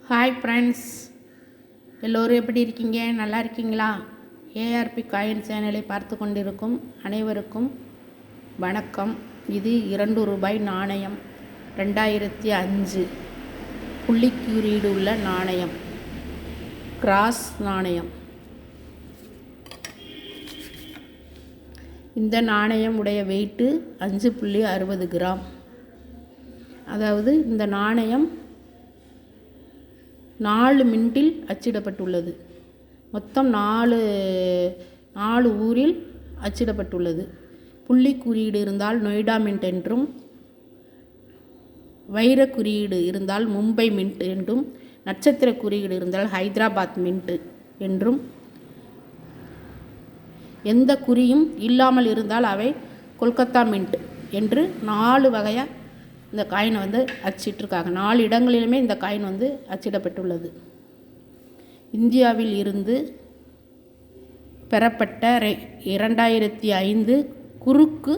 Hi friends, எல்லோரும் எப்படி இருக்கீங்க? நல்லா இருக்கீங்களா? ஏஆர்பி காயின் சேனலை பார்த்து கொண்டிருக்கும் அனைவருக்கும் வணக்கம். இது 2 ரூபாய் நாணயம், 2005 புள்ளிக்குறீடு உள்ள நாணயம், கிராஸ் நாணயம். இந்த நாணயம் உடைய வெயிட்டு 5.60 கிராம். அதாவது இந்த நாணயம் 4 மின்ட்டில் அச்சிடப்பட்டுள்ளது. மொத்தம் 4 ஊரில் அச்சிடப்பட்டுள்ளது. புள்ளி குறியீடு இருந்தால் நொய்டா மின்ட் என்றும், வைர குறியீடு இருந்தால் மும்பை மின்ட் என்றும், நட்சத்திர குறியீடு இருந்தால் ஹைதராபாத் மின்ட் என்றும், எந்த குறியும் இல்லாமல் இருந்தால் அவை கொல்கத்தா மின்ட் என்று 4 வகையாக இந்த காயினை அச்சிட்டிருக்காங்க. 4 இடங்களிலுமே இந்த காயின் அச்சிடப்பட்டுள்ளது. இந்தியாவில் இருந்து பெறப்பட்ட 2005 குறுக்கு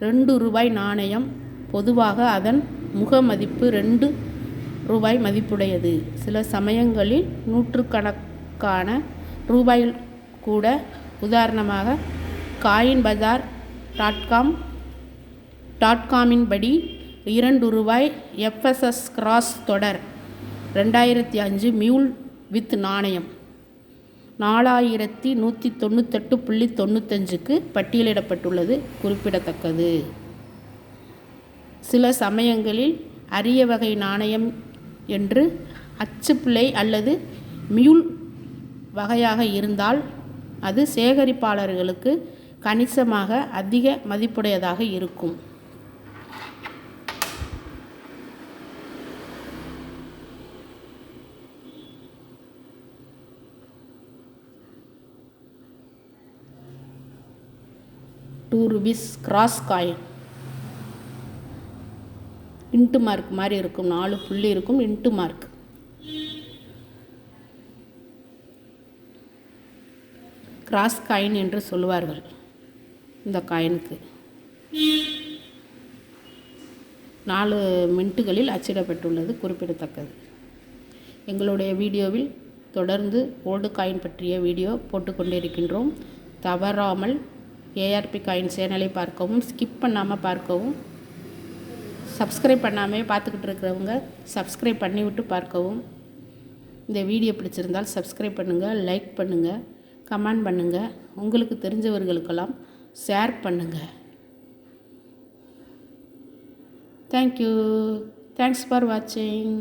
2 ரூபாய் நாணயம் பொதுவாக அதன் முக மதிப்பு 2 ரூபாய் மதிப்புடையது. சில சமயங்களில் நூற்றுக்கணக்கான ரூபாயில் கூட. உதாரணமாக coinbazaar.com படி 2 ரூபாய் FSS கிராஸ் தொடர் 2005 மியூல் வித் நாணயம் 4198.95க்கு பட்டியலிடப்பட்டுள்ளது குறிப்பிடத்தக்கது. சில சமயங்களில் அரிய வகை நாணயம் என்று அச்சுப்பிழை அல்லது மியூல் வகையாக இருந்தால் அது சேகரிப்பாளர்களுக்கு கணிசமாக அதிக மதிப்புடையதாக இருக்கும். ₹2 கிராஸ் காயின் இன்ட்டு மார்க் மாதிரி இருக்கும். 4 புள்ளி இருக்கும். Into mark. கிராஸ் காயின் என்று சொல்லுவார்கள் இந்த காயினுக்கு. 4 மின்ட்டுகளில் அச்சிடப்பட்டுள்ளது குறிப்பிடத்தக்கது. எங்களுடைய வீடியோவில் தொடர்ந்து ஓல்டு காயின் பற்றிய வீடியோ போட்டுக்கொண்டிருக்கின்றோம். தவறாமல் ஏஆர்பி காயின் சேனலை பார்க்கவும், ஸ்கிப் பண்ணாமல் பார்க்கவும், சப்ஸ்கிரைப் பண்ணாமல் பார்த்துக்கிட்டு இருக்கிறவங்க சப்ஸ்கிரைப் பண்ணிவிட்டு பார்க்கவும். இந்த வீடியோ பிடிச்சிருந்தால் சப்ஸ்கிரைப் பண்ணுங்கள், லைக் பண்ணுங்கள், கமெண்ட் பண்ணுங்கள், உங்களுக்கு தெரிஞ்சவர்களுக்கெல்லாம் ஷேர் பண்ணுங்கள். தேங்க்யூ. தேங்க்ஸ் ஃபார் வாட்சிங்.